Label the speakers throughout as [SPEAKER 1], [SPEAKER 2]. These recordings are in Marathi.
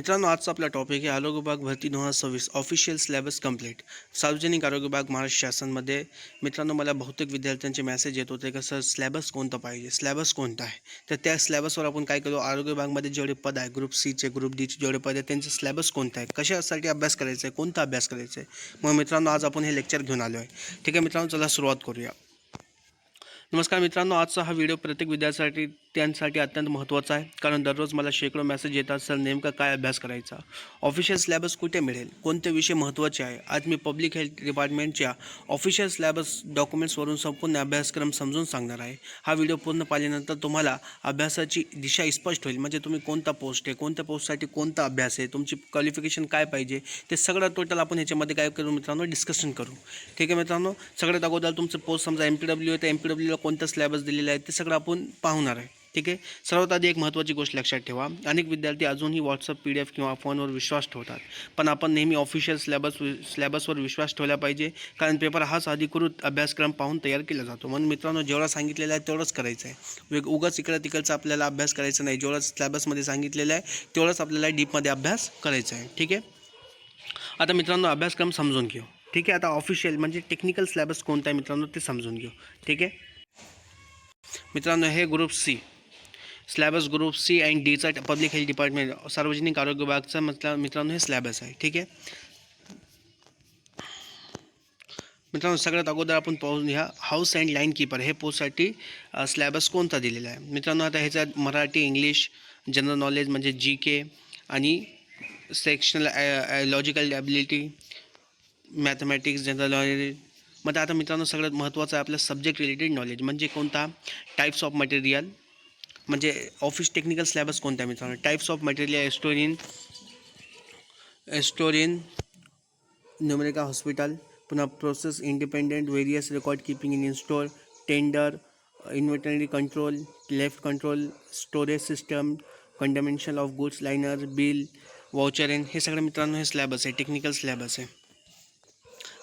[SPEAKER 1] मित्रांनो, आजचा आपला टॉपिक आहे आरोग्य विभाग भरती 2026 ऑफिशियल सिलेबस कंप्लीट. सार्वजनिक आरोग्य विभाग महाराष्ट्र शासनमध्ये. मित्रांनो, मला बहुतेक विद्यार्थ्यांचे मेसेज येत होते, कसं सिलेबस कोणतं पाहिजे, सिलेबस कोणता आहे. तर त्या सिलेबसवर आपण काय करू, आरोग्य विभागमध्ये जेवढे पद आहे, ग्रुप सीचे, ग्रुप डीचे जेवढे पद आहे त्यांचं सिलेबस कोणतं आहे, कशासाठी अभ्यास करायचा आहे, कोणता अभ्यास करायचा आहे. मग मित्रांनो, आज आपण हे लेक्चर घेऊन आलो आहे. ठीक आहे मित्रांनो, चला सुरुवात करूया. नमस्कार मित्रांनो, आजचा हा व्हिडिओ प्रत्येक विद्यार्थ्यासाठी त्यांसाठी अत्यंत महत्त्वाचा आहे, कारण दररोज मला शेकडो मेसेज येतात, सर नेमका काय अभ्यास करायचा, ऑफिशियल सिलेबस कुठे मिळेल, कोणते विषय महत्त्वाचे आहे. आज मी पब्लिक हेल्थ डिपार्टमेंटच्या ऑफिशियल सिलेबस डॉक्युमेंट्सवरून संपूर्ण अभ्यासक्रम समजून सांगणार आहे. हा व्हिडिओ पूर्ण पाहिल्यानंतर तुम्हाला अभ्यासाची दिशा स्पष्ट होईल, म्हणजे तुम्ही कोणता पोस्ट आहे, कोणत्या पोस्टसाठी कोणता अभ्यास आहे, तुमची क्वालिफिकेशन काय पाहिजे, ते सगळं टोटल आपण ह्याच्यामध्ये काय करू मित्रांनो, डिस्कशन करू. ठीक आहे मित्रांनो, सगळ्यात अगोदर तुमचं पोस्ट समजा MPW आहे, तर MPWला कोणता सिलेबस दिलेला आहे ते सगळं आपण पाहणार आहे. ठीक आहे. सर्वात आधी एक महत्त्वाची गोष्ट लक्षात ठेवा, अनेक विद्यार्थी अजूनही व्हॉट्सअप PDF किंवा फोनवर विश्वास ठेवतात, पण आपण नेहमी ऑफिशियल सिलेबसवर विश्वास ठेवला पाहिजे, कारण पेपर हाच अधिकृत अभ्यासक्रम पाहून तयार केला जातो. म्हणून मित्रांनो, जेवढा सांगितलेलं आहे तेवढंच करायचं आहे. उगाच इकडं तिकडचा आपल्याला अभ्यास करायचा नाही. जेवढं सिलेबसमध्ये सांगितलेलं आहे तेवढंच आपल्याला डीपमध्ये अभ्यास करायचा आहे. ठीक आहे. आता मित्रांनो, अभ्यासक्रम समजून घेऊ. ठीक आहे. आता ऑफिशियल म्हणजे टेक्निकल सिलेबस कोणता आहे मित्रांनो, ते समजून घेऊ. ठीक आहे मित्रांनो, हे group C syllabus, group C and डीचा पब्लिक हेल्थ डिपार्टमेंट सार्वजनिक आरोग्य विभागचा मित्रांनो हे सिलेबस आहे. ठीक आहे मित्रांनो, सगळ्यात अगोदर आपण पाहून ह्या हाऊस अँड लाईन कीपर हे पोस्टसाठी सिलेबस कोणता दिलेला आहे मित्रांनो. आता ह्याच्यात मराठी, इंग्लिश, जनरल नॉलेज म्हणजे GK आणि sectional logical ability, mathematics, general knowledge. मग आता मित्रांनो, सगळ्यात महत्त्वाचं आहे आपलं सब्जेक्ट रिलेटेड नॉलेज, म्हणजे कोणता, टाईप्स ऑफ मटेरियल, म्हणजे ऑफिस टेक्निकल सिलेबस कोणता आहे मित्रांनो. टाईप्स ऑफ मटेरियल, एस्टोरिन न्यूमेरिका हॉस्पिटल, पुन्हा process independent various record keeping in store, tender, inventory control, left control, storage system, condemnation of goods liner, bill, vouchering, हे सगळं मित्रांनो हे सिलेबस आहे, टेक्निकल सिलेबस आहे.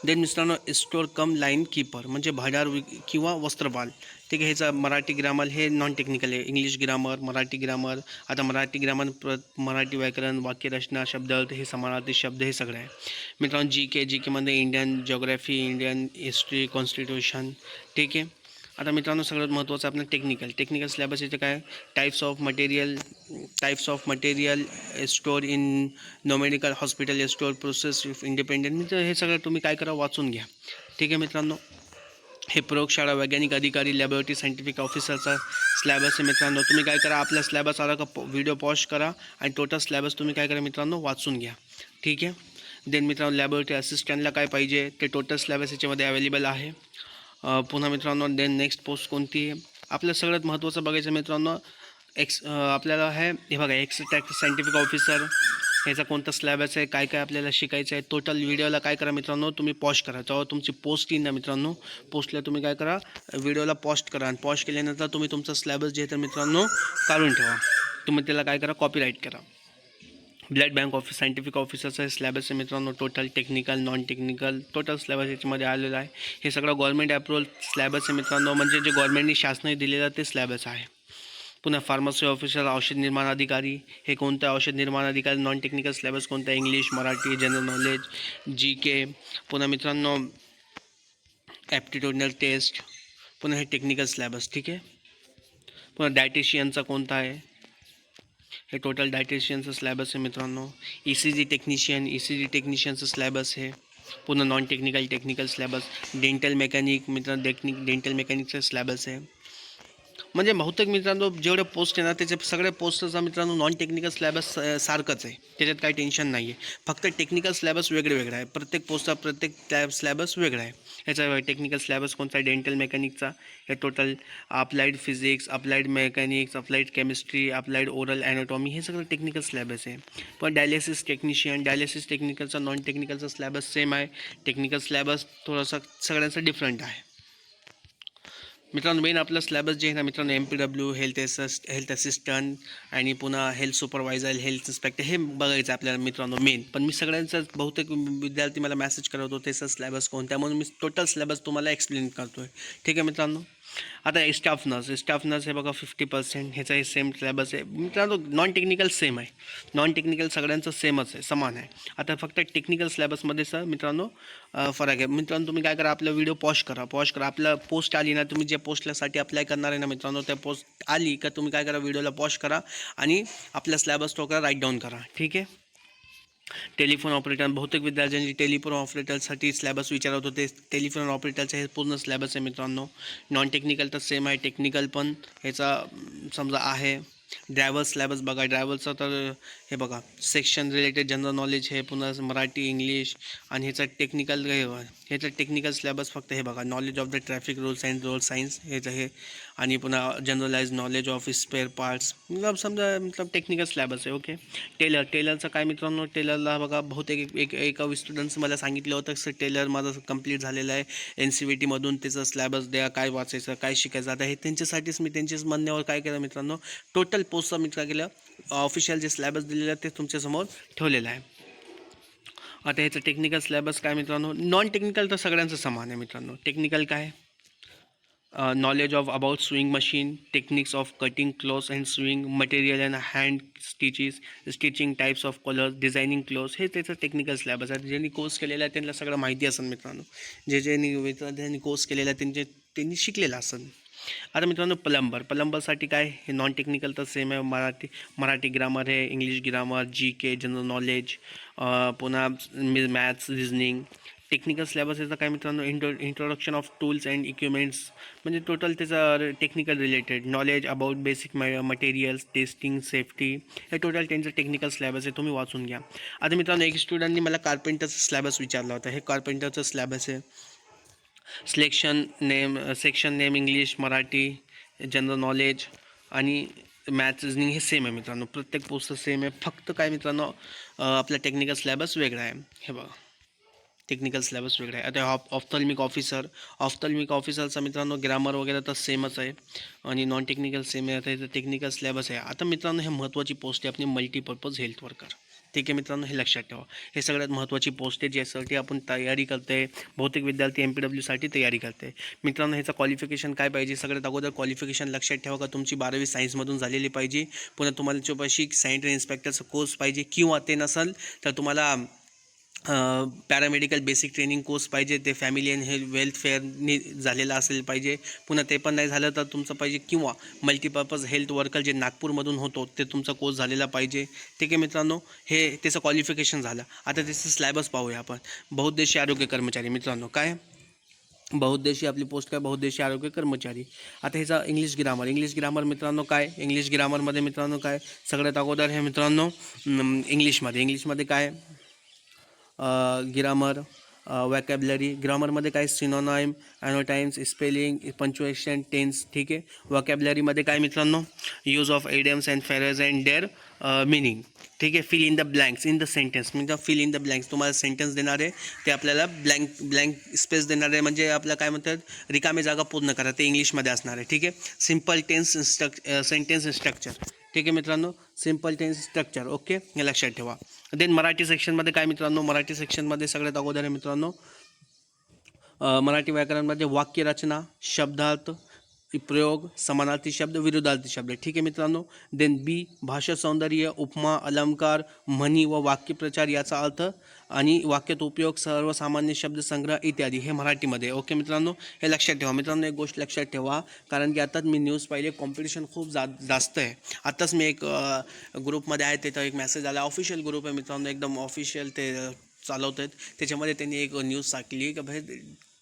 [SPEAKER 1] देन मित्रांनो, स्टोर कम लाईन कीपर म्हणजे भाडार किंवा वस्त्रपाल. ठीक आहे. ह्याचा मराठी ग्रामर हे नॉन टेक्निकल आहे. English grammar, Marathi grammar. आता मराठी ग्रामर मराठी व्याकरण, वाक्यरचना, शब्दार्थ, हे समानार्थी शब्द, हे सगळं आहे मित्रांनो. GK मध्ये Indian geography, Indian history, constitution. ठीक आहे. आता मित्रांनो, सगळ्यात महत्त्वाचं आपलं टेक्निकल सिलेबस इथे काय, types of material, store in numerical hospital, store process independent. म्हणजे हे सगळं तुम्ही काय करा, वाचून घ्या. ठीक आहे मित्रांनो. हे प्रयोगशाळा, वैज्ञानिक अधिकारी, लॅबोरेटरी सायंटिफिक ऑफिसरचा सिलेबस आहे मित्रांनो. तुम्ही काय करा, आपला सिलेबस आला का व्हिडिओ पॉज करा आणि टोटल सिलेबस तुम्ही काय करा मित्रांनो, वाचून घ्या. ठीक आहे. देन मित्रांनो, लॅबोरेटरी असिस्टंटला काय पाहिजे ते टोटल सिलेबस याच्यामध्ये अवेलेबल आहे. पुन्हा मित्रांनो, देन नेक्स्ट पोस्ट कोणती आहे, आपलं सगळ्यात महत्त्वाचं बघायचं मित्रांनो. आपल्याला हे बघा, एक्सट्रॅक्ट सायंटिफिक ऑफिसर, ह्याचा कोणता सिलेबस आहे, काय काय आपल्याला शिकायचं आहे. टोटल व्हिडिओला काय करा मित्रांनो, तुम्ही पॉज करा. जेव्हा तुमची पोस्ट येईल ना मित्रांनो, पोस्टला तुम्ही काय करा, व्हिडिओला पॉज करा, आणि पॉज केल्यानंतर तुम्ही तुमचा सिलेबस जे आहे तर मित्रांनो काढून ठेवा. तुम्ही त्याला काय करा, कॉपीराईट करा. ब्लड बँक ऑफिस सायंटिफिक ऑफिसरचा सिलेबस आहे मित्रांनो. Total technical, non technical, total syllabus याच्यामध्ये आलेला आहे. हे सगळं गव्हर्नमेंट अप्रूव्हल सिलेबस आहे मित्रांनो, म्हणजे जे गव्हर्नमेंटनी शासनाने दिलेलं ते सिलेबस आहे. पुन्हा फार्मसी ऑफिसर, औषध निर्माण अधिकारी, हे कोणतं औषध निर्माण अधिकारी, नॉन टेक्निकल सिलेबस कोणता, English, Marathi, general knowledge, GK. पुन्हा मित्रांनो, ॲप्टिट्यूडनल टेस्ट. पुन्हा हे टेक्निकल सिलेबस. ठीक आहे. पुन्हा डायटिशियनचा कोणता आहे, हे टोटल डायटिशियनचं सिलेबस आहे मित्रांनो. ECG टेक्निशियनचं सिलेबस आहे. पुन्हा non technical syllabus. Dental mechanic मित्रांनो, डेंटल मेकॅनिकचा सिलेबस आहे. म्हणजे बहुतेक मित्रांनो जेवढे पोस्ट आहे ना, त्याचे सगळ्या पोस्टचा मित्रांनो नॉन टेक्निकल सिलेबस सारखंच आहे, त्याच्यात काही टेन्शन नाही आहे. फक्त टेक्निकल सिलेबस वेगळा आहे. प्रत्येक पोस्टचा प्रत्येक सिलेबस वेगळा आहे. ह्याचा टेक्निकल सिलेबस कोणता आहे, डेंटल मेकॅनिकचा. हे total applied physics, applied mechanics, applied chemistry, applied oral anatomy, हे सगळं टेक्निकल सिलेबस आहे. पण डायलिसिस टेक्निकलचा, नॉन टेक्निकलचा सिलेबस सेम आहे. टेक्निकल सिलेबस थोडासा सगळ्यांचा डिफरंट आहे मित्रांनो. मेन आपलं सिलेबस जे आहे ना मित्रांनो, MPW, हेल्थ असिस्टंट आणि पुन्हा हेल्थ सुपरवायझर, हेल्थ इन्स्पेक्टर, हे बघायचं आपल्याला मित्रांनो मेन. पण मी सगळ्यांचं, बहुतेक विद्यार्थी मला मेसेज करत होते सर सिलेबस कोणत्या, म्हणून मी टोटल सिलेबस तुम्हाला एक्सप्लेन करतो आहे. ठीक आहे मित्रांनो. आता स्टाफ नर्स हे बघा 50%, ह्याचा हे सेम सिलेबस आहे मित्रांनो. नॉन टेक्निकल सेम आहे, नॉन टेक्निकल सगळ्यांचं सेमच आहे, समान आहे. आता फक्त टेक्निकल सिलेबसमध्ये सर मित्रांनो फरक आहे. मित्रांनो तुम्ही काय करा, आपला व्हिडिओ पॉज करा, आपला पोस्ट आली ना, तुम्ही जे पोस्टसाठी अप्लाय करणार आहे ना मित्रांनो, त्या पोस्ट आली का तुम्ही काय करा, व्हिडिओला पॉज करा आणि आपला सिलेबस तो करा, राईट डाऊन करा, ठीक आहे. टेलिफोन ऑपरेटर, बहुतेक विद्यार्थ्यांची टेलिफोन ऑपरेटरसाठी स्लॅबस विचारत होते. टेलिफोन ऑपरेटरचं हे पूर्ण स्लॅबस आहे मित्रांनो. नॉन टेक्निकल तर सेम आहे, टेक्निकल पण ह्याचा समजा आहे. ड्रायव्हर स्लॅबस बघा, ड्रायव्हरचं तर हे बघा, सेक्शन रिलेटेड जनरल नॉलेज हे पुन्हा मराठी इंग्लिश. आणि ह्याचं टेक्निकल स्लॅबस फक्त हे बघा, knowledge of the traffic rules and road science ह्याचं हे. आणि पुन्हा generalize knowledge of spare parts, समजा टेक्निकल स्लॅबस आहे. ओके. टेलरचं काय मित्रांनो, टेलरला बघा बहुतेक एका स्टुडंट्स मला सांगितलं होतं सर टेलर माझं कंप्लीट झालेलं आहे, NCVTमधून त्याचं स्लॅबस द्या, काय वाचायचं काय शिकायचं. आता हे त्यांच्यासाठीच मी त्यांच्याच म्हणण्यावर काय केलं मित्रांनो, टोटल पोस्टचं मी काय केलं, ऑफिशियल जे स्लॅबस दिलेलं आहे ते तुमच्यासमोर ठेवलेलं आहे. आता ह्याचं टेक्निकल स्लॅबस काय मित्रांनो, नॉन टेक्निकल तर सगळ्यांचं समान आहे मित्रांनो. टेक्निकल काय, knowledge of about sewing machine, techniques of cutting clothes and sewing, material and hand stitches, stitching types of colors, designing clothes. हे त्याचं टेक्निकल स्लॅबस आहे. ज्यांनी कोर्स केलेला आहे त्यांना सगळं माहिती असेल मित्रांनो. ज्यांनी विद्यार्थ्यांनी कोर्स केलेला आहे त्यांनी शिकलेलं असेल. आता मित्रांनो प्लंबरसाठी काय, हे नॉन टेक्निकल तर सेम आहे. मराठी ग्रामर आहे, English grammar, GK general knowledge, पुन्हा मॅथ्स रिझनिंग. टेक्निकल सिलेबस याचा काय मित्रांनो, introduction of tools and equipments, म्हणजे टोटल त्याचा technical related knowledge about basic materials, testing, safety, हे टोटल त्यांचं टेक्निकल सिलेबस आहे, तुम्ही वाचून घ्या. आता मित्रांनो एक स्टुडंटनी मला कार्पेंटरचं सिलेबस विचारला होता. हे कार्पेंटरचं सिलेबस आहे. Section name English, Marathi, general knowledge आणि मॅथ्स रिजनिंग हे सेम आहे मित्रांनो. प्रत्येक पोस्टचं सेम आहे, फक्त काय मित्रांनो आपला टेक्निकल सिलेबस वेगळा आहे. हे बघा, टेक्निकल सिलेबस वेगळा आहे. आता ऑफ्थल्मिक ऑफिसरचा मित्रांनो ग्रामर वगैरे तर सेमच आहे आणि नॉन टेक्निकल सेम आहे. आता याचं टेक्निकल सिलेबस आहे. आता मित्रांनो हे महत्त्वाची पोस्ट आहे आपली, मल्टीपर्पज हेल्थ वर्कर. ठीक आहे मित्रांनो, हे लक्षात ठेवा. हे सगळ्यात महत्त्वाची पोस्ट आहे ज्यासाठी आपण तयारी करते आहे. बहुतेक विद्यार्थी MPWसाठी तयारी करते आहे मित्रांनो. ह्याचं क्वालिफिकेशन काय पाहिजे, सगळ्यात अगोदर क्वालिफिकेशन लक्षात ठेवा का तुमची 12वी सायन्समधून झालेली पाहिजे. पुन्हा तुम्हाला चौपाशी सॅनिटरी इन्स्पेक्टरचा कोर्स पाहिजे, किंवा ते नसेल तर तुम्हाला पॅरामेडिकल बेसिक ट्रेनिंग कोर्स पाहिजे, ते फॅमिली अँड वेल्थफेअरनी झालेलं असेल पाहिजे. पुन्हा ते पण नाही झालं तर तुमचं पाहिजे, किंवा मल्टीपर्पज हेल्थ वर्कर जे नागपूरमधून होतो ते तुमचा कोर्स झालेला पाहिजे. ठीक आहे मित्रांनो, हे त्याचं क्वालिफिकेशन झालं. आता त्याचं स्लॅबस पाहूया आपण. बहुउद्देशीय आरोग्य कर्मचारी मित्रांनो, काय बहुउद्देशीय आपली पोस्ट काय, बहुउद्देशीय आरोग्य कर्मचारी. आता ह्याचा इंग्लिश ग्रामर मित्रांनो काय, इंग्लिश ग्रामरमध्ये मित्रांनो काय, सगळ्यात अगोदर हे मित्रांनो इंग्लिशमध्ये काय, ग्रामर, वॅकॅबलरी. ग्रामरमध्ये काय, synonym, antonyms, spelling, punctuation, tense. ठीक आहे. वॅकॅबलरीमध्ये काय मित्रांनो, use of idioms and phrase and their meaning. ठीक आहे. Fill in the blanks in the sentence, म्हणजे फिल इन द ब्लँक्स, तुम्हाला सेंटेन्स देणार आहे ते आपल्याला ब्लँक स्पेस देणार आहे, म्हणजे आपलं काय म्हणतात रिकामी जागा पूर्ण करा, ते इंग्लिशमध्ये असणार आहे. ठीक आहे. Simple sentence structure. ठीक आहे मित्रांनो, सिम्पल टेन्स स्ट्रक्चर. ओके, हे लक्षात ठेवा. देन मराठी सेक्शनमध्ये काय मित्रांनो, मराठी सेक्शनमध्ये सगळ्यात अगोदर आहे मित्रांनो मराठी व्याकरणमध्ये वाक्यरचना, शब्दार्थ, प्रयोग, समानार्थी शब्द, विरुद्धार्थी शब्द. ठीक आहे मित्रांनो. देन B, भाषा सौंदर्य, उपमा, अलंकार, म्हणी व वाक्यप्रचार याचा अर्थ आणि वाक्यात उपयोग, सर्वसामान्य शब्दसंग्रह इत्यादी, हे मराठीमध्ये. ओके मित्रांनो, हे लक्षात ठेवा. मित्रांनो एक गोष्ट लक्षात ठेवा, कारण की आताच मी न्यूज पाहिले, कॉम्पिटिशन खूप जास्त आहे. आत्ताच मी एक ग्रुपमध्ये आहे, तिथं एक मेसेज आला, ऑफिशियल ग्रुप आहे मित्रांनो, एकदम ऑफिशियल ते चालवत आहेत. त्याच्यामध्ये त्यांनी एक न्यूज टाकली की भाई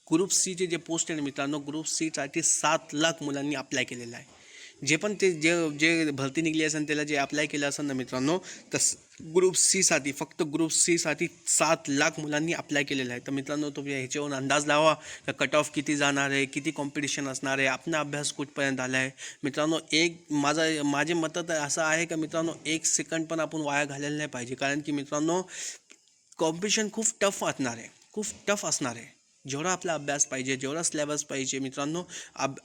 [SPEAKER 1] ग्रुप सीचे जे पोस्ट आहे ना मित्रांनो, ग्रुप सीसाठी 7 लाख मुलांनी अप्लाय केलेलं आहे. जे पण ते जे भरती निघली असेल त्याला जे अप्लाय केलं असेल ना मित्रांनो, तर ग्रुप सीसाठी, फक्त ग्रुप सीसाठी 7 लाख मुलांनी अप्लाय केलेलं आहे. तर मित्रांनो तुम्ही ह्याच्यावरून अंदाज लावा का कट ऑफ किती जाणार आहे, किती कॉम्पिटिशन असणार आहे, आपला अभ्यास कुठपर्यंत आला आहे. मित्रांनो माझे मतं तर असं आहे का मित्रांनो, 1 सेकंड पण आपण वाया घालायला नाही पाहिजे, कारण की मित्रांनो कॉम्पिटिशन खूप टफ असणार आहे, खूप टफ असणार आहे. जेवढा आपला अभ्यास पाहिजे, जेवढा सिलेबस पाहिजे मित्रांनो,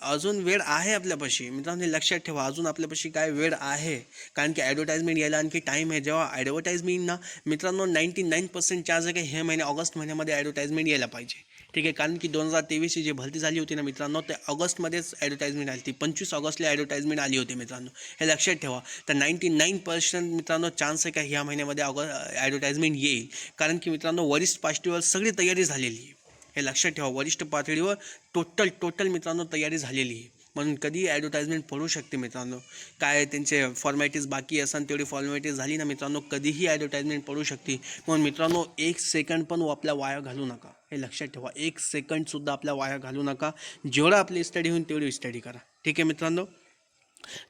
[SPEAKER 1] अजून वेळ आहे आपल्यापाशी. मित्रांनो हे लक्षात ठेवा, अजून आपल्यापाशी काय वेळ आहे. कारण की ॲडव्हर्टाइजमेंट यायला आणखी टाईम आहे. जेव्हा ॲडव्हर्टाइजमेंट ना मित्रांनो 99% चान्स आहे की हे महिने ऑगस्ट महिन्यामध्ये ॲडव्हर्टाइजमेंट यायला पाहिजे. ठीक आहे, कारण की 2023ची जी भरती झाली होती ना मित्रांनो, ते ऑगस्टमध्येच ॲडव्हर्टाइजमेंट आली होती. 25 ऑगस्टला ॲडव्हर्टाइजमेंट आली होती मित्रांनो, हे लक्षात ठेवा. तर 99% मित्रांनो चान्स आहे का ह्या महिन्यामध्ये ॲडव्हर्टाइजमेंट येईल. कारण की मित्रांनो वरिष्ठ पातळीवर सगळी तयारी झालेली आहे. हे लक्षात ठेवा, वरिष्ठ पातळीवर टोटल मित्रांनो तयारी झालेली आहे. म्हणून कधी ॲडव्हर्टाइजमेंट पडू शकते मित्रांनो. काय त्यांचे फॉर्मॅलिटीज बाकी असेल तेवढी फॉर्मॅलिटीज झाली ना मित्रांनो, कधीही ॲडव्हर्टाइजमेंट पडू शकते. म्हणून मित्रांनो 1 सेकंड पण आपल्या वाया घालू नका. हे लक्षात ठेवा, 1 सेकंडसुद्धा आपल्या वाया घालू नका. जेवढं आपली स्टडी होईल तेवढी स्टडी करा. ठीक आहे मित्रांनो.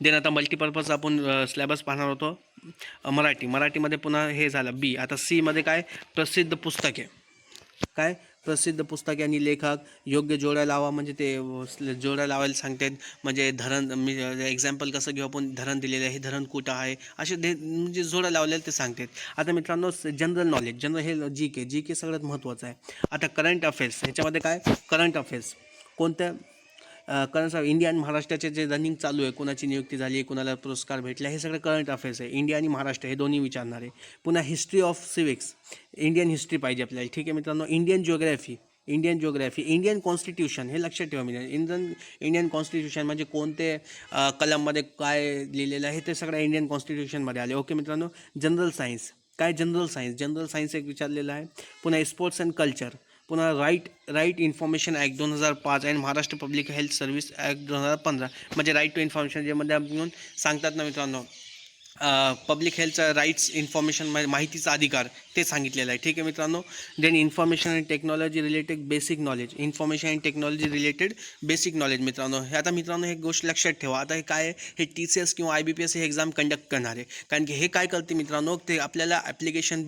[SPEAKER 1] देन आता मल्टीपर्पज आपण सिलेबस पाहणार होतो. मराठीमध्ये पुन्हा हे झालं बी. आता सीमध्ये काय, प्रसिद्ध पुस्तके. काय, प्रसिद्ध पुस्तके आणि लेखक. योग्य जोड्या लावा, म्हणजे ते जोड्या लावायला सांगतात. म्हणजे धरण, मी एक्झाम्पल कसं घेऊ आपण, धरण दिलेलं आहे, हे धरण कुठं आहे, असे म्हणजे जोड्या लावलेल्या ते सांगतात. आता मित्रांनो जनरल नॉलेज, हे जी के सगळ्यात महत्त्वाचं आहे. आता करंट अफेअर्स, ह्याच्यामध्ये काय, करंट अफेअर्स कोणत्या, करंट इंडिया आणि महाराष्ट्राचे जे रनिंग चालू आहे, कुणाची नियुक्ती झाली, कुणाला पुरस्कार भेटला, हे सगळं करंट अफेअर्स आहे. इंडिया आणि महाराष्ट्र हे दोन्ही विचारणार आहे. पुन्हा history of civics, Indian history पाहिजे आपल्याला. ठीक आहे मित्रांनो. इंडियन जिओग्राफी, इंडियन कॉन्स्टिट्यूशन, हे लक्षात ठेवा मित्रांनो. इंडियन कॉन्स्टिट्यूशन म्हणजे कोणते कलममध्ये काय लिहिलेलं आहे ते सगळं इंडियन कॉन्स्टिट्यूशनमध्ये आले. ओके मित्रांनो. जनरल सायन्स, काय, जनरल सायन्स एक विचारलेलं आहे. पुन्हा स्पोर्ट्स अँड कल्चर. पुन्हा राईट इन्फॉर्मेशन ॲक्ट 2005 आणि Maharashtra public health service act 2015, म्हणजे राईट टू इन्फॉर्मेशन, ज्यामध्ये आपण सांगतात ना मित्रांनो, पब्लिक हेल्थचा राईट्स, इन्फॉर्मेशन माहितीचा अधिकार, ते सांगितलेलं आहे. ठीक आहे मित्रांनो. Then information and technology related basic knowledge, मित्रांनो. हे आता मित्रांनो, हे गोष्ट लक्षात ठेवा. आता हे काय आहे, हे TCS किंवा IBPS हे एक्झाम कंडक्ट करणार आहे. कारण की हे काय करते मित्रांनो, ते आपल्याला ॲप्लिकेशन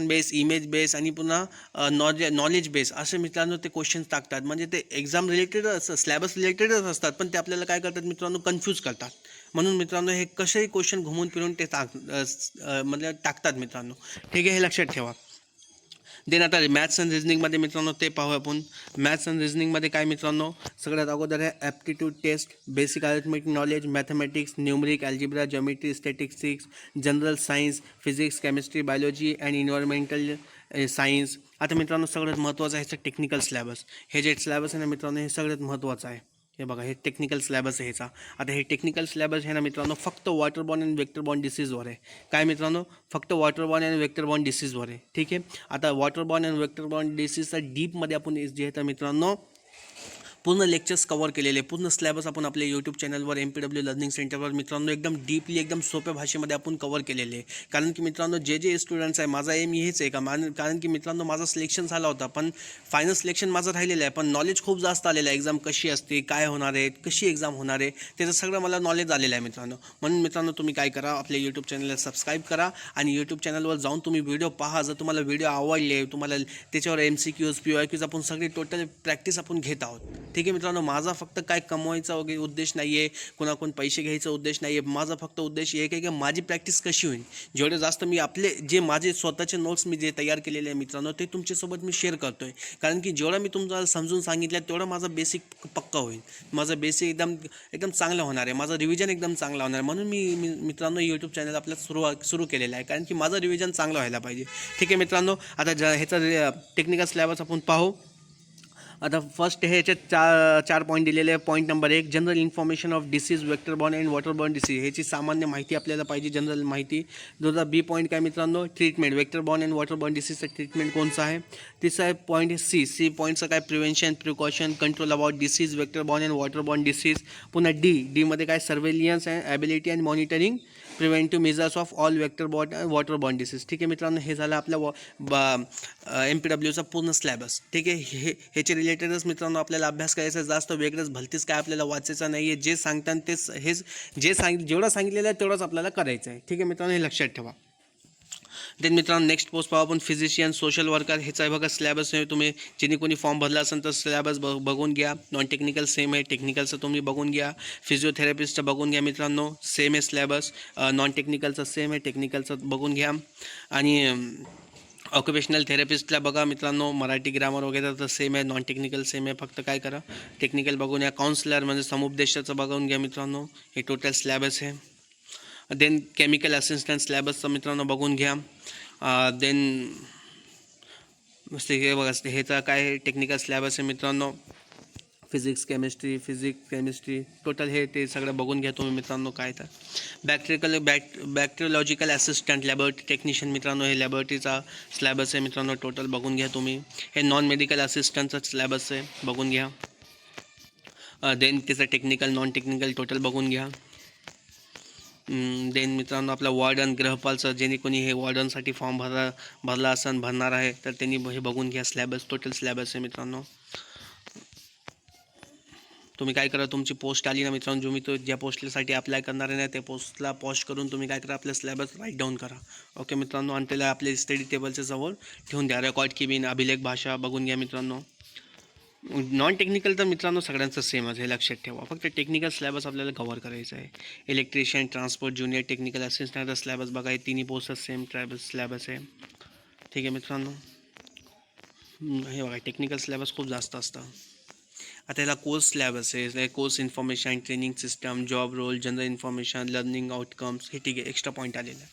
[SPEAKER 1] बेस, इमेज बेस आणि पुन्हा नॉलेज बेस असे मित्रांनो ते क्वेश्चन्स टाकतात. म्हणजे ते एक्झाम रिलेटेड, सिलेबस रिलेटेडच असतात, पण ते आपल्याला काय करतात मित्रांनो, कन्फ्यूज करतात. म्हणून मित्रांनो हे कसेही क्वेश्चन घुमून फिरून ते म्हणजे टाकतात मित्रांनो. ठीक आहे, हे लक्षात ठेवा. देन आता मॅथ्स अँड रिजनिंगमध्ये मित्रांनो ते पाहू आपण. मॅथ्स अँड रिजनिंगमध्ये काय मित्रांनो, सगळ्यात अगोदर आहे aptitude test, basic arithmetic knowledge, mathematics, numeric, algebra, geometry, statistics, general science, physics, chemistry, biology and environmental science. आता मित्रांनो सगळ्यात महत्त्वाचं आहे ह्याचं टेक्निकल सिलेबस. हे जे सिलेबस आहे ना मित्रांनो, हे सगळ्यात महत्त्वाचं आहे. हे बघा, हे टेक्निकल सिलेबस आहे ह्याचा. आता हे टेक्निकल सिलेबस आहे ना मित्रांनो, फक्त वॉटरबॉर्न आणि वेक्टरबॉर्न डिसीजवर आहे. काय मित्रांनो, फक्त वॉटरबॉर्न आणि वेक्टरबॉर्न डिसीजवर आहे. ठीक आहे. आता वॉटरबॉर्न आणि वेक्टरबॉर्न डिसीजचा डीपमध्ये आपण जे आहे मित्रांनो पूर्ण लेक्चर्स कवर केलेले, पूर्ण सिलेबस आपण आपल्या यूट्यूब चॅनलवर MPW लर्निंग सेंटरवर मित्रांनो एकदम डीपली, एकदम सोप्या भाषेमध्ये आपण कवर केलेले आहे. कारण की मित्रांनो जे स्टुडंट्स आहे, माझा एम हेच आहे का, कारण की मित्रांनो माझं सिलेक्शन झाला होता, पण फायनल सिलेक्शन माझं राहिलेलं आहे, पण नॉलेज खूप जास्त आलेलं आहे. एक्झाम कशी असते, काय होणार आहे, कशी एक्झाम होणार आहे, त्याचं सगळं मला नॉलेज आलेलं आहे मित्रांनो. म्हणून मित्रांनो तुम्ही काय करा, आपल्या यूट्यूब चॅनलला सबस्क्राईब करा आणि यूट्यूब चॅनलवर जाऊन तुम्ही व्हिडिओ पहा. जर तुम्हाला व्हिडिओ आवडले, तुम्हाला त्याच्यावर MCQs PYQs आपण सगळी टोटल प्रॅक्टिस आपण घेत आहोत. ठीक आहे मित्रांनो. माझा फक्त काय कमवायचा वगैरे उद्देश नाही आहे, कोणाकडून पैसे घ्यायचा उद्देश नाही आहे. माझा फक्त उद्देश एक आहे की माझी प्रॅक्टिस कशी होईल. जेवढे जास्त मी जे माझे स्वतःचे नोट्स मी जे तयार केलेले आहे मित्रांनो, ते तुमच्यासोबत मी शेअर करतो आहे. कारण की जेवढं मी तुम्हाला समजून सांगितलं तेवढं माझा बेसिक पक्का होईल. माझं बेसिक एकदम चांगलं होणार आहे. माझं रिव्हिजन एकदम चांगलं होणार आहे. म्हणून मी मित्रांनो यूट्यूब चॅनल आपल्याला सुरू केलेलं आहे, कारण की माझं रिव्हिजन चांगलं व्हायला पाहिजे. ठीक आहे मित्रांनो. आता ह्याचा टेक्निकल सिलेबस आपण पाहू. आता फर्स्ट हे ह्याच्यात चार पॉईंट दिलेले आहे. Point number 1, general information of disease, vectorborne and waterborne disease. ह्याची सामान्य माहिती आपल्याला पाहिजे, जनरल माहिती. दुसरा बी पॉईंट काय मित्रांनो, ट्रीटमेंट, वेक्टरबॉर्न अँड वॉटरबॉर्न डिसीजचं ट्रीटमेंट कोणचं आहे. तिसरा आहे पॉईंट सी पॉईंटचं काय, prevention, precaution, control about disease, vectorborne and waterborne disease. पुन्हा डीमध्ये काय, surveillance and ability and monitoring, preventive measures of all vectorborne waterborne disease. ठीक आहे मित्रांनो. हे झालं आपल्या MPWचा पूर्ण सिलेबस. ठीक आहे. ह्याचे रिलेटेडच मित्रांनो आपल्याला अभ्यास करायचा, जास्त वेगळंच भलतीच काय आपल्याला वाचायचं नाही आहे. जे सांगतात तेच, जेवढं सांगितलेलं आहे तेवढंच आपल्याला करायचं आहे. ठीक आहे मित्रांनो, हे लक्षात ठेवा. देन मित्रांनो नेक्स्ट पोस्ट पाहू आपण, फिजिशियन, सोशल वर्कर. ह्याचा आहे बघा सिलेबस. तुम्ही ज्यांनी कोणी फॉर्म भरला असेल तर सिलेबस बघून घ्या. नॉन टेक्निकल सेम आहे, टेक्निकलचं तुम्ही बघून घ्या. फिजिओथेरपिस्टचं बघून घ्या मित्रांनो, सेम आहे सिलेबस. नॉन टेक्निकलचं सेम आहे, टेक्निकलचं बघून घ्या. आणि ऑक्युपेशनल थेरपिस्टला बघा मित्रांनो, मराठी ग्रामर वगैरे तर सेम आहे, नॉन टेक्निकल सेम आहे. फक्त काय करा, टेक्निकल बघून या. काउन्सलर म्हणजे समुपदेशाचं बघून घ्या मित्रांनो, हे टोटल स्लॅबस आहे. देन केमिकल असिस्टंट स्लॅबसचं मित्रांनो बघून घ्या. देन हे बघा, हे तर काय टेक्निकल स्लॅबस आहे मित्रांनो. फिजिक्स केमिस्ट्री टोटल हे ते सगळं बघून घ्या तुम्ही मित्रांनो. काय तर बॅक्टेरियोलॉजिकल असिस्टंट लॅबोरेटरी टेक्निशियन मित्रांनो, हे लॅबोरेटरीचा स्लॅबस आहे मित्रांनो. टोटल बघून घ्या तुम्ही. हे नॉन मेडिकल असिस्टंटचा स्लॅबस आहे, बघून घ्या. देन त्याचं टेक्निकल नॉन टेक्निकल टोटल बघून घ्या. देन मित्रांनो आपला वॉर्डन गृहपालचं, जेणे कोणी हे वॉर्डनसाठी फॉर्म भरला असन भरणार आहे तर त्यांनी हे बघून घ्या. स्लॅबस टोटल स्लॅबस आहे मित्रांनो. तुम्ही काय करा, तुमची पोस्ट आली ना मित्रांनो, तुम्ही ज्या पोस्टसाठी अप्लाय करणार आहे ना त्या पोस्टला पॉज करून तुम्ही काय करा, आपल्या स्लॅबस राईट डाऊन करा. ओके मित्रांनो. आणि त्याला आपले स्टडी टेबलच्या जवळ ठेवून द्या. रेकॉर्ड केबिन, अभिलेख भाषा बघून घ्या मित्रांनो. नॉन टेक्निकल तर मित्रांनो सगळ्यांचं सेमच हे लक्षात ठेवा. फक्त टेक्निकल स्लॅबस आपल्याला कव्हर करायचं आहे. इलेक्ट्रिशियन, ट्रान्सपोर्ट, ज्युनियर टेक्निकल असिस्टंटचा स्लॅबस बघा. हे तिन्ही पोस्ट सेम स्लॅबस आहे. ठीक आहे मित्रांनो. हे बघा, टेक्निकल स्लॅबस खूप जास्त असतं. आता याला कोर्स स्लॅबस आहे. Course information, training system, job role, general information, learning outcomes, हे ठीक आहे, एक्स्ट्रा पॉईंट आलेलं आहे.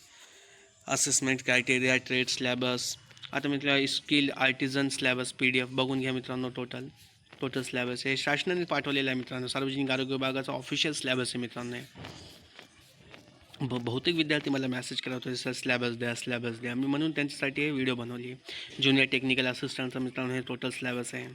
[SPEAKER 1] Assessment criteria, trade syllabus. आता मित्रांनो स्किल आर्टिझन स्लॅबस PDF बघून घ्या मित्रांनो. टोटल स्लॅबस हे शासनाने पाठवलेलं आहे मित्रांनो. सार्वजनिक आरोग्य विभागाचा ऑफिशियल स्लॅबस आहे मित्रांनो. बहुतेक विद्यार्थी मला मेसेज करत होते, सर स्लॅबस द्या. मी म्हणून त्यांच्यासाठी हे व्हिडिओ बनवली. ज्युनियर टेक्निकल असिस्टंटचं मित्रांनो हे टोटल स्लॅबस आहे.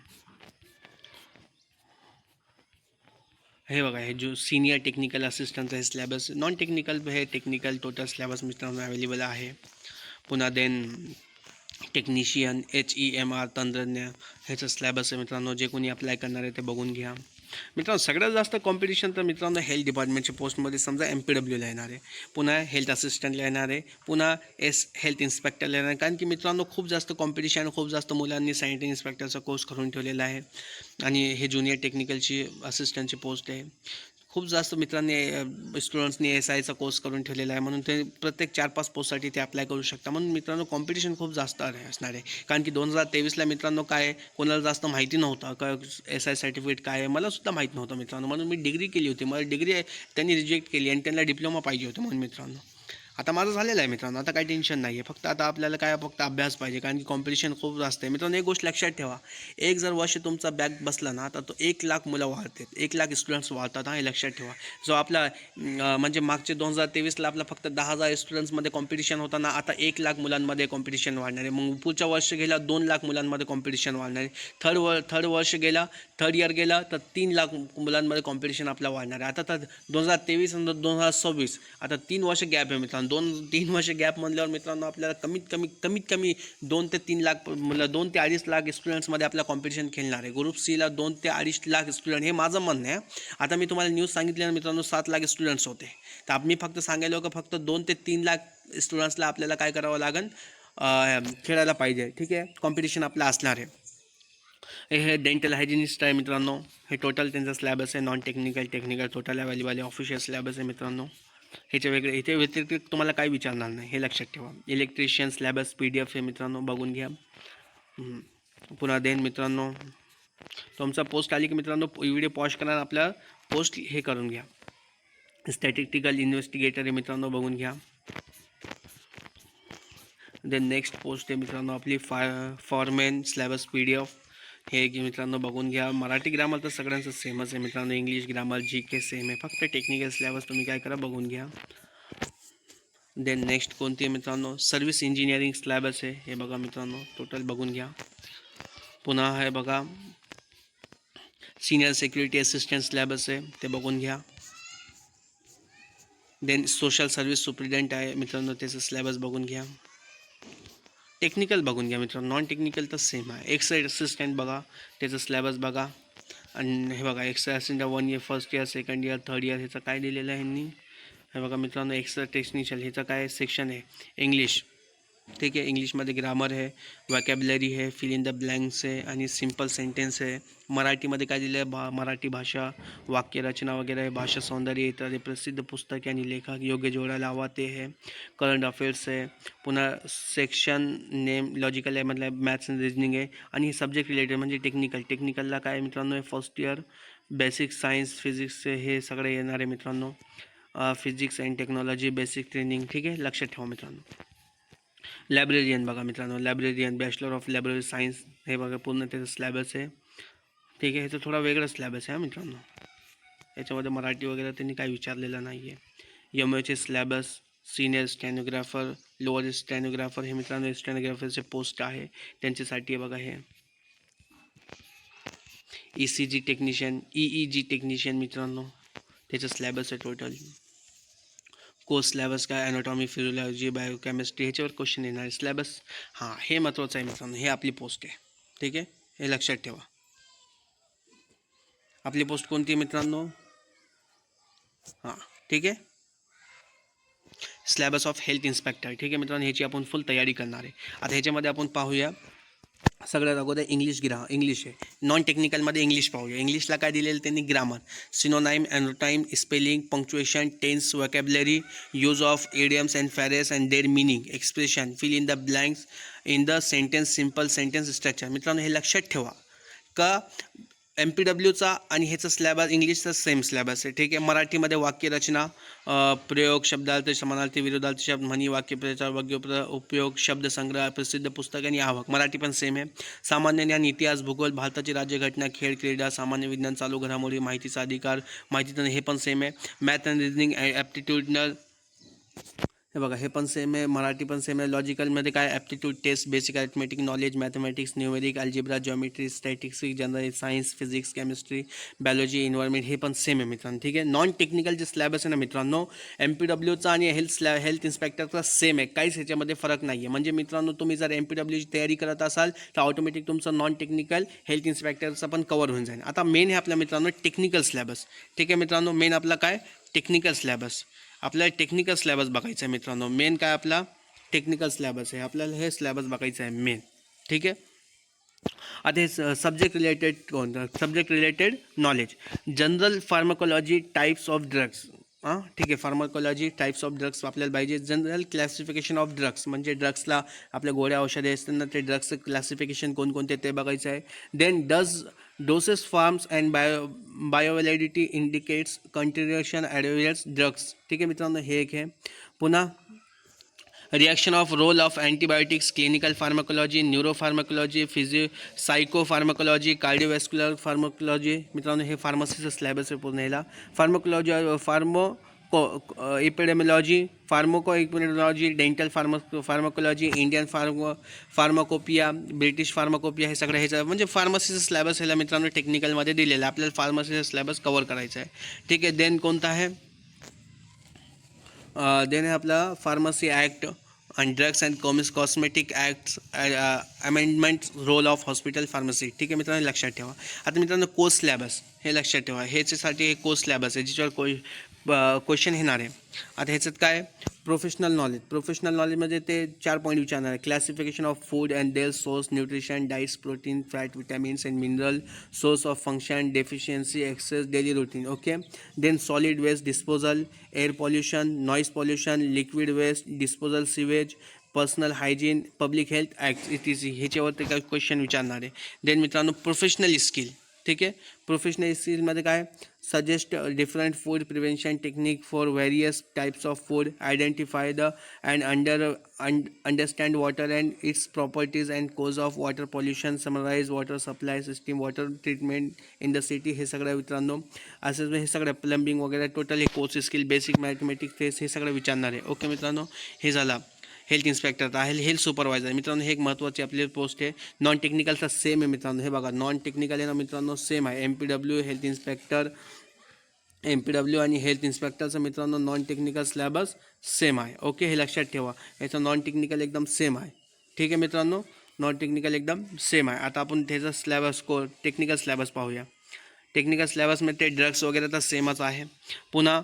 [SPEAKER 1] हे बघा, हे जो सीनियर टेक्निकल असिस्टंटचा हे स्लॅबस. नॉन टेक्निकल हे टेक्निकल टोटल स्लॅबस मित्रांनो अवेलेबल आहे. पुन्हा देन टेक्निशियन, HEMR तंत्रज्ञ, ह्याचं स्लॅबस आहे मित्रांनो. जे कोणी अप्लाय करणार आहे ते बघून घ्या मित्रांनो. सगळ्यात जास्त कॉम्पिटिशन तर मित्रांनो हेल्थ डिपार्टमेंटच्या पोस्टमध्ये समजा MPWला येणार आहे, पुन्हा हेल्थ असिस्टंटला येणार आहे, पुन्हा हेल्थ इन्स्पेक्टरला येणार आहे. कारण की मित्रांनो खूप जास्त कॉम्पिटिशन, खूप जास्त मुलांनी सॅनिटरी इन्स्पेक्टरचा कोर्स करून ठेवलेला आहे. आणि हे ज्युनियर टेक्निकलची असिस्टंटची पोस्ट आहे. खूप जास्त मित्रांनी स्टुडंट्सनी SIचा कोर्स करून ठेवलेला आहे, म्हणून ते प्रत्येक 4-5 पोस्टसाठी ते अप्लाय करू शकता. म्हणून मित्रांनो कॉम्पिटिशन खूप जास्त असणार आहे. कारण की 2023ला मित्रांनो काय कोणाला जास्त माहिती नव्हतं का SI सर्टिफिकेट काय आहे. मला सुद्धा माहीत नव्हतं मित्रांनो. म्हणून मी डिग्री केली होती. मला डिग्री त्यांनी रिजेक्ट केली आणि त्यांना डिप्लोमा पाहिजे होतं म्हणून मित्रांनो. आता माझं झालेलं आहे मित्रांनो. आता काही टेन्शन नाही आहे. फक्त आता आपल्याला काय फक्त अभ्यास पाहिजे. कारण की कॉम्पिटिशन खूप जास्त आहे मित्रांनो. एक गोष्ट लक्षात ठेवा, एक जर वर्ष तुमचा बॅक बसला ना, तर तो 1,00,000 मुलं वाढतात, 1,00,000 स्टुडंट्स वाढतात. हे लक्षात ठेवा. जो आपला म्हणजे मागचे 2023ला आपला फक्त 10,000 स्टुडंट्समध्ये कॉम्पिटिशन होता ना, आता 1,00,000 मुलांमध्ये कॉम्पिटिशन वाढणार आहे. मग पुढच्या वर्ष गेला 2,00,000 मुलांमध्ये कॉम्पिटिशन वाढणार आहे. थर्ड वर्ष गेला, थर्ड इयर गेला तर 3,00,000 मुलांमध्ये कॉम्पिटिशन आपला वाढणार आहे. आता तर 2023 आणि 2026 आता 3 वर्ष गॅप आहे मित्रांनो. 2-3 वर्ष गॅप म्हणल्यावर मित्रांनो आपल्याला कमीत कमी 2 ते 3 लाख मुलं, 2 ते 2.5 लाख स्टुडंट्समध्ये आपला कॉम्पिटिशन खेळणार आहे. ग्रुप Cला 2 ते 2.5 लाख स्टुडंट, हे माझं म्हणणं आहे. आता मी तुम्हाला न्यूज सांगितली ना मित्रांनो, 7 लाख स्टुडंट्स होते. तर मी फक्त सांगायला का फक्त 2 ते 3 लाख स्टुडंट्सला आपल्याला काय करावं लागेल, खेळायला पाहिजे. ठीक आहे, कॉम्पिटिशन आपलं असणार आहे. हे डेंटल हायजिनिस्ट आहे मित्रांनो. हे टोटल त्यांचा स्लॅबस आहे. नॉन टेक्निकल टोटल अवेलेबल आहे. ऑफिशियल स्लॅबस आहे मित्रांनो. ह्याच्या वेगळे इथे व्यतिरिक्त तुम्हाला काही विचारणार नाही, हे लक्षात ठेवा. इलेक्ट्रिशियन स्लॅबस PDF आहे मित्रांनो, बघून घ्या. पुन्हा देन मित्रांनो तुमचा पोस्ट आली की मित्रांनो व्हिडिओ पॉज करा, आपल्या पोस्ट हे करून घ्या. स्टॅटिस्टिकल इन्व्हेस्टिगेटर आहे मित्रांनो, बघून घ्या. देन नेक्स्ट पोस्ट आहे मित्रांनो आपली फॉरमॅन स्लॅबस PDF, हे मित्रांनो बघून घ्या. मराठी ग्रामर तर सगळ्यांचं सेमच आहे मित्रांनो. इंग्लिश ग्रामर GK सेम आहे. फक्त टेक्निकल स्लॅबस तुम्ही काय करा, बघून घ्या. देन नेक्स्ट कोणती आहे मित्रांनो, सर्व्हिस इंजिनिअरिंग स्लॅबस आहे. हे बघा मित्रांनो, टोटल बघून घ्या. पुन्हा हे बघा सिनियर सिक्युरिटी असिस्टंट स्लॅबस आहे, ते बघून घ्या. देन सोशल सर्व्हिस सुप्रिटेंडेंट आहे मित्रांनो, त्याचं स्लॅबस बघून घ्या. टेक्निकल बघून घ्या मित्रांनो. नॉन टेक्निकल तर सेम आहे. एक्साइड असिस्टंट बघा, त्याचं स्लॅबस बघा. आणि हे बघा Exide assistant 1 year, first year, second year, third year, ह्याचं काय दिलेलं आहे ह्यांनी. हे बघा मित्रांनो एक्स्ट्रा टेक्निशियल, ह्याचं काय सेक्शन आहे, इंग्लिश. ठीक आहे. इंग्लिशमध्ये ग्रामर आहे, वॅकॅब्युलरी आहे, फिल इन द ब्लँक्स आहे आणि सिम्पल सेंटेन्स आहे. मराठीमध्ये काय दिलं आहे, मराठी भाषा, वाक्यरचना वगैरे आहे, भाषा सौंदर्य इत्यादी प्रसिद्ध पुस्तके आणि लेखक, योग्य जोड्या लावा ते आहे. करंट अफेअर्स आहे. पुन्हा सेक्शन नेम लॉजिकल आहे, मतलब मॅथ्स अँड रिजनिंग आहे. आणि सब्जेक्ट रिलेटेड म्हणजे टेक्निकलला काय आहे मित्रांनो, first year basic science physics हे सगळे येणार आहे मित्रांनो. Physics and technology basic training. ठीक आहे, लक्षात ठेवा मित्रांनो. लायब्रेरियन बघा मित्रांनो, librarian bachelor of library science हे बघा पूर्ण त्याचं स्लॅबस आहे. ठीक आहे, ह्याचं थोडा वेगळा स्लॅबस आहे मित्रांनो. याच्यामध्ये मराठी वगैरे त्यांनी काही विचारलेलं नाही आहे. एच स्लॅबस, सिनियर स्टॅनोग्राफर, लोअर स्टॅनोग्राफर हे मित्रांनो स्टॅनोग्राफरचे पोस्ट आहे त्यांच्यासाठी आहे बघा. हे ECG टेक्निशियन, EEG टेक्निशियन मित्रांनो त्याचं स्लॅबस आहे टोटल. कोर्स स्लॅबस काय, ॲनाटॉमी, फिजिओलॉजी, बायोकेमिस्ट्री ह्याच्यावर क्वेश्चन येणार आहे. स्लॅबस हां हे महत्त्वाचं आहे मित्रांनो, हे आपली पोस्ट आहे. ठीक आहे, हे लक्षात ठेवा. आपली पोस्ट कोणती आहे मित्रांनो? हां ठीक आहे, स्लॅबस ऑफ हेल्थ इन्स्पेक्टर. ठीक आहे मित्रांनो, ह्याची आपण फुल तयारी करणार आहे. आता ह्याच्यामध्ये आपण पाहूया सगळ्यात अगोदर इंग्लिश आहे. नॉन टेक्निकलमध्ये इंग्लिश पाहूया. इंग्लिशला काय दिलेलं त्यांनी, grammar, synonym, antonym, spelling, punctuation, tense, vocabulary, use of idioms and phrases and their meaning, expression, fill in the blanks in the sentence, simple sentence structure. मित्रांनो हे लक्षात ठेवा का MPWचा आणि ह्याचं स्लॅबस इंग्लिशचा सेम स्लॅबस आहे. ठीक आहे, मराठीमध्ये वाक्यरचना, प्रयोग, शब्दार्थ, समानार्थी, विरोधार्थी शब्द, म्हणी, वाक्यप्रचार, वाक्य उपयोग, शब्दसंग्रह, प्रसिद्ध पुस्तक आणि आवक. मराठी पण सेम आहे. सामान्य ज्ञान, इतिहास, भूगोल, भारताची राज्यघटना, खेळ, क्रीडा, सामान्य विज्ञान, चालू घडामोडी, माहितीचा अधिकार, माहिती हे पण सेम आहे. मॅथ अँड रिजनिंग, ॲप्टिट्यूडनल हे बघा हे पण सेम आहे. मराठी पण सेम आहे. लॉजिकलमध्ये काय, aptitude test, basic arithmetic knowledge, mathematics, numeric, algebra, geometry, statistics, general science, physics, chemistry, biology, environment हे पण सेम आहे मित्रांनो. ठीक आहे, नॉन टेक्निकल जे स्लॅबस आहे ना मित्रांनो, MPWचा आणि हेल्थ इन्स्पेक्टरचा सेम आहे, काहीच ह्याच्यामध्ये फरक नाही आहे. म्हणजे मित्रांनो तुम्ही जर MPWची तयारी करत असाल तर ऑटोमॅटिक तुमचं नॉन टेक्निकल हेल्थ इन्स्पेक्टरचा पण कवर होऊन जाईल. आता मेन आहे आपल्या मित्रांनो टेक्निकल स्लॅबस. ठीक आहे मित्रांनो, मेन आपला काय, टेक्निकल स्लॅबस. आपल्याला टेक्निकल स्लॅबस बघायचं आहे मित्रांनो. मेन काय आपला टेक्निकल स्लॅबस आहे, आपल्याला हे स्लॅबस बघायचं आहे मेन. ठीक आहे, आता हे subject related knowledge, general pharmacology, types of drugs. हां ठीक आहे, फार्माकोलॉजी, टाइप्स ऑफ ड्रग्स आपल्याला पाहिजे. जनरल क्लासिफिकेशन ऑफ ड्रग्स म्हणजे ड्रग्सला आपल्या गोळ्या औषधे असताना ते ड्रग्सचं क्लासिफिकेशन कोणकोणते ते बघायचं आहे. Then doses forms and bioavailability indicates continuation adverse drugs. ठीक आहे मित्रांनो, हे एक आहे. पुन्हा reaction of role of antibiotics, clinical pharmacology, neuropharmacology, psychopharmacology, cardiovascular pharmacology. मित्रांनो हे फार्मसीचं स्लॅबस आहे पूर्ण याला. Epidemiology, pharmaco dental pharmacology, Indian pharmacopoeia, British pharmacopoeia, हे सगळं ह्याचं म्हणजे फार्मसीचं स्लॅबस ह्याला मित्रांनो टेक्निकलमध्ये दिलेलं आहे. आपल्याला फार्मसीचं स्लॅबस कवर करायचं आहे. ठीक आहे, देन कोणता आहे, देन आहे आपला फार्मसी ॲक्ट आणि drugs and cosmetic acts amendment, role of hospital pharmacy. ठीक आहे मित्रांनो, लक्षात ठेवा. आता मित्रांनो कोर्स स्लॅबस हे लक्षात ठेवा, ह्याच्यासाठी हे कोर्स स्लॅबस आहे ज्याच्यावर क्वेश्चन येणार आहे. आता ह्याच्यात काय, प्रोफेशनल नॉलेजमध्ये ते 4 पॉईंट विचारणार आहे. Classification of food and their source, nutrition, diets, protein, fat, vitamins and mineral, source of function, deficiency, excess, daily routine. Okay, then solid waste disposal, air pollution, noise pollution, liquid waste disposal, sewage, personal hygiene, public health act ETC ह्याच्यावरती काही क्वेश्चन विचारणार आहे. देन मित्रांनो प्रोफेशनल स्किल. ठीक आहे, प्रोफेशनल स्किलमध्ये काय, suggest different food prevention technique for various types of food, identify the and understand water and its properties and cause of water pollution, summarise water supply system, water treatment in the city. हे सगळं मित्रांनो असं हे सगळं प्लंबिंग वगैरे टोटल हे course skill, basic mathematics test हे सगळं विचारणार आहे. ओके मित्रांनो, हे झाला हेल्थ इन्स्पेक्टर आहे. हेल्थ सुपरवायझर मित्रांनो हे एक महत्त्वाची आपली पोस्ट आहे. नॉन टेक्निकलचा सेम आहे मित्रांनो, हे बघा नॉन टेक्निकल आहे ना मित्रांनो सेम आहे. MPW हेल्थ इन्स्पेक्टर, MPW आणि हेल्थ इन्स्पेक्टरचं मित्रांनो नॉन टेक्निकल स्लॅबस सेम आहे. ओके, हे लक्षात ठेवा, याचं नॉन टेक्निकल एकदम सेम आहे. ठीक आहे मित्रांनो, नॉन टेक्निकल एकदम सेम आहे. आता आपण त्याचा स्लॅबस टेक्निकल स्लॅबस पाहूया. टेक्निकल स्लॅबसमध्ये ते ड्रग्स वगैरे तर सेमच आहे. पुन्हा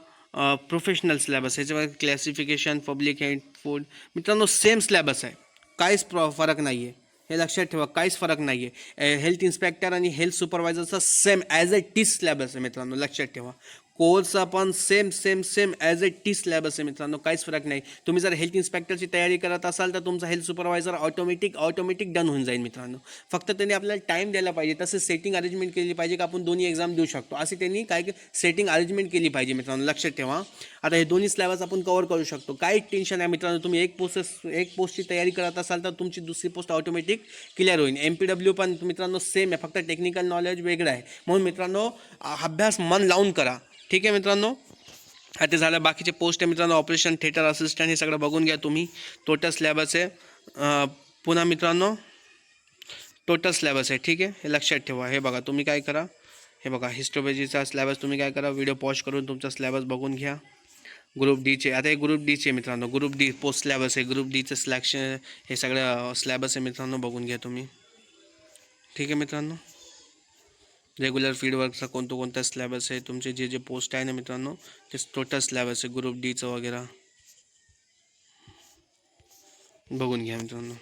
[SPEAKER 1] प्रोफेशनल स्लॅबस ह्याच्यामध्ये क्लासिफिकेशन, पब्लिक हेल्थ, फूड मित्रांनो सेम स्लॅबस आहे. काहीच फरक नाही आहे, हे लक्षात ठेवा, काहीच फरक नाही आहे. हेल्थ इन्स्पेक्टर आणि हेल्थ सुपरवायझरचा same as a T syllabus आहे मित्रांनो, लक्षात ठेवा. कोर्सचा पण same same same as a T syllabus आहे मित्रांनो, काहीच फरक नाही. तुम्ही जर हेल्थ इन्स्पेक्टरची तयारी करत असाल तर तुमचा हेल्थ सुपरवायझर ऑटोमॅटिक डन होऊन जाईल मित्रांनो. फक्त त्यांनी आपल्याला टाईम द्यायला पाहिजे, तसं सेटिंग अरेंजमेंट केली पाहिजे की आपण दोन्ही एक्झाम देऊ शकतो, असे त्यांनी काय सेटिंग अरेंजमेंट केली पाहिजे मित्रांनो, लक्षात ठेवा. आता हे दोन्ही सिलेबस आपण कव्हर करू शकतो, काही टेन्शन आहे मित्रांनो. तुम्ही एक पोस्टची तयारी करत असाल तर तुमची दुसरी पोस्ट ऑटोमॅटिक क्लिअर होईल. MPW पण मित्रांनो सेम आहे, फक्त टेक्निकल नॉलेज वेगळं आहे. म्हणून मित्रांनो अभ्यास मन लावून करा, ठीक आहे मित्रांनो. आता झालं बाकीचे पोस्ट आहे मित्रांनो, ऑपरेशन थिएटर असिस्टंट, हे सगळं बघून घ्या तुम्ही. टोटल सिलेबस आहे, पुन्हा मित्रांनो टोटल सिलेबस आहे, ठीक आहे, हे लक्षात ठेवा. हे बघा तुम्ही काय करा, हे बघा हिस्टोलॉजीचा सिलेबस तुम्ही काय करा, व्हिडिओ पॉज करून तुमचा सिलेबस बघून घ्या. ग्रुप डीचे, आता हे ग्रुप डीचे मित्रांनो, ग्रुप डी पोस्ट सिलेबस आहे, ग्रुप डीचं सिलेक्शन, हे सगळं सिलेबस आहे मित्रांनो, बघून घ्या तुम्ही, ठीक आहे मित्रांनो. रेग्युलर फील्डवर्कचा कोणता सिलेबस आहे, तुमचे जे पोस्ट आहे ना मित्रांनो, ते टोटल सिलेबस आहे ग्रुप डीचं वगैरे, बघून घ्या मित्रांनो.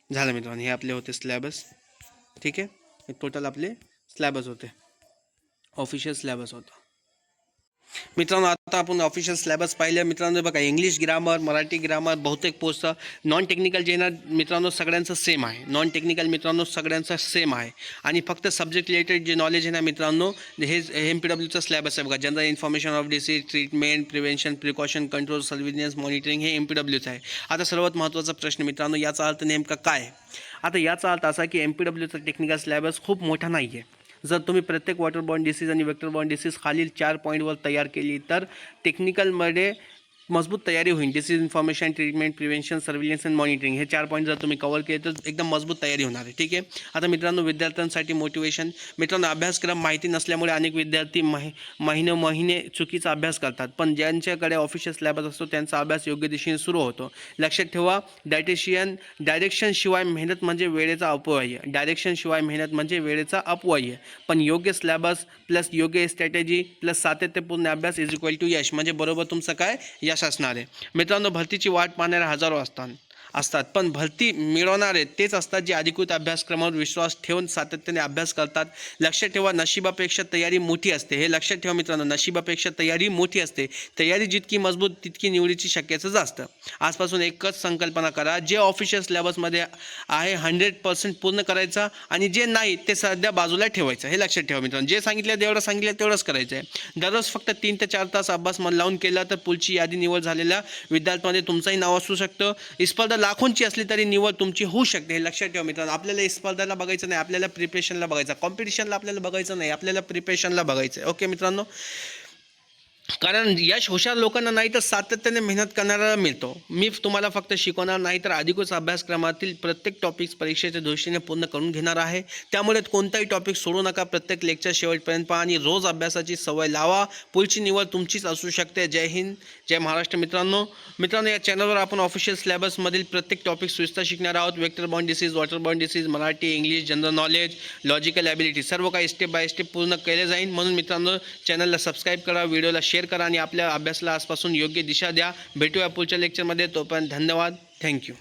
[SPEAKER 1] झालं मित्रांनो, हे आपले होते सिलेबस, ठीक आहे. हे टोटल आपले सिलेबस होते, ऑफिशियल सिलेबस होता मित्रांनो. आता आपण ऑफिशियल सिलेबस पाहिलं मित्रांनो. बघा इंग्लिश ग्रामर, मराठी ग्रामर, बहुतेक पोस्ट, नॉन टेक्निकल जे ना मित्रांनो सगळ्यांचं सेम आहे. नॉन टेक्निकल मित्रांनो सगळ्यांचं सेम आहे. आणि फक्त सब्जेक्ट रिलेटेड जे नॉलेज आहे ना मित्रांनो, हे MPWचा सिलेबस आहे बघा. General information of disease, treatment, prevention, precaution, control, surveillance, monitoring, हे MPWचं आहे. आता सर्वात महत्त्वाचा प्रश्न मित्रांनो, याचा अर्थ नेमका काय? आता याचा अर्थ असा की MPWचा टेक्निकल सिलेबस खूप मोठा नाही आहे. जर तुम्ही प्रत्येक वॉटरबॉर्न डिसीज आणि वेक्टरबॉर्न डिसीज खालील 4 पॉईंटवर तयार केली तर टेक्निकलमध्ये मजबूत तयारी होईल. Disease information, treatment, prevention, surveillance and monitoring, हे 4 पॉईंट जर तुम्ही कव्हर केले तर एकदम मजबूत तयारी होणार आहे, ठीक आहे. आता मित्रांनो विद्यार्थ्यांसाठी मोटिवेशन, मित्रांनो अभ्यासक्रम माहिती नसल्यामुळे अनेक विद्यार्थी महिने चुकीचा अभ्यास करतात. पण ज्यांच्याकडे ऑफिशियल सिलेबस असतो त्यांचा अभ्यास योग्य दिशेने सुरू होतो. लक्षात ठेवा, डायरेक्शन शिवाय मेहनत म्हणजे वेळेचा अपव्यय. पण योग्य सिलेबस प्लस योग्य स्ट्रॅटेजी प्लस सातत्यपूर्ण अभ्यास इज इक्वल टू यश, म्हणजे बरोबर तुमचं काय यश असणार आहे मित्रांनो. भरतीची वाट पाहणारे हजारो असतात पण भरती मिळवणारे तेच असतात जे अधिकृत अभ्यासक्रमावर विश्वास ठेवून सातत्याने अभ्यास करतात. लक्षात ठेवा, नशिबापेक्षा तयारी मोठी असते, हे लक्षात ठेवा मित्रांनो. नशिबापेक्षा तयारी मोठी असते. तयारी जितकी मजबूत तितकी निवडीची शक्यता जास्त. आजपासून एकच संकल्पना करा, जे ऑफिशियल सिलेबसमध्ये आहे 100% पूर्ण करायचा आणि जे नाही ते सध्या बाजूला ठेवायचं, हे लक्षात ठेवा मित्रांनो. जे सांगितलं तेवढंच करायचं आहे. दररोज फक्त 3 ते 4 तास अभ्यास मन लावून केला तर पुढची यादी निवड झालेल्या विद्यार्थ्यांमध्ये तुमचंही नाव असू शकतं. स्पर्धा लाखोंची असली तरी निवड तुमची होऊ शकते, हे लक्षात ठेवा मित्रांनो. आपल्याला स्पर्धाला बघायचं नाही, आपल्याला प्रिपरेशनला बघायचं. कॉम्पिटिशनला आपल्याला बघायचं नाही, आपल्याला प्रिपरेशनला बघायचं आहे, ओके मित्रांनो. कारण यश हुशार लोकांना नाही तर सातत्याने मेहनत करणाऱ्याला मिळतो. मी तुम्हाला फक्त शिकवणार नाही तर अधिकृत अभ्यासक्रमातील प्रत्येक टॉपिक्स परीक्षेच्या दृष्टीने पूर्ण करून घेणार आहे. त्यामुळे कोणताही टॉपिक सोडू नका. प्रत्येक लेक्चर शेवटपर्यंत पहा आणि रोज अभ्यासाची सवय लावा. पुढची निवड तुमचीच असू शकते. जय हिंद, जय महाराष्ट्र मित्रांनो. या चॅनलवर आपण ऑफिशियल सिलेबसमधील प्रत्येक टॉपिक सुविस्तर शिकणार आहोत. Vectorborne disease, waterborne disease, Marathi, English, general knowledge, logical ability, सर्व काही स्टेप बाय स्टेप पूर्ण केले जाईल. म्हणून मित्रांनो चॅनलला सबस्क्राईब करा, व्हिडिओला शेअर करा आणि आपल्या अभ्यासाला आजपासून योग्य दिशा द्या. भेटूया पुढच्या लेक्चरमध्ये. तोपर्यंत धन्यवाद, थँक्यू.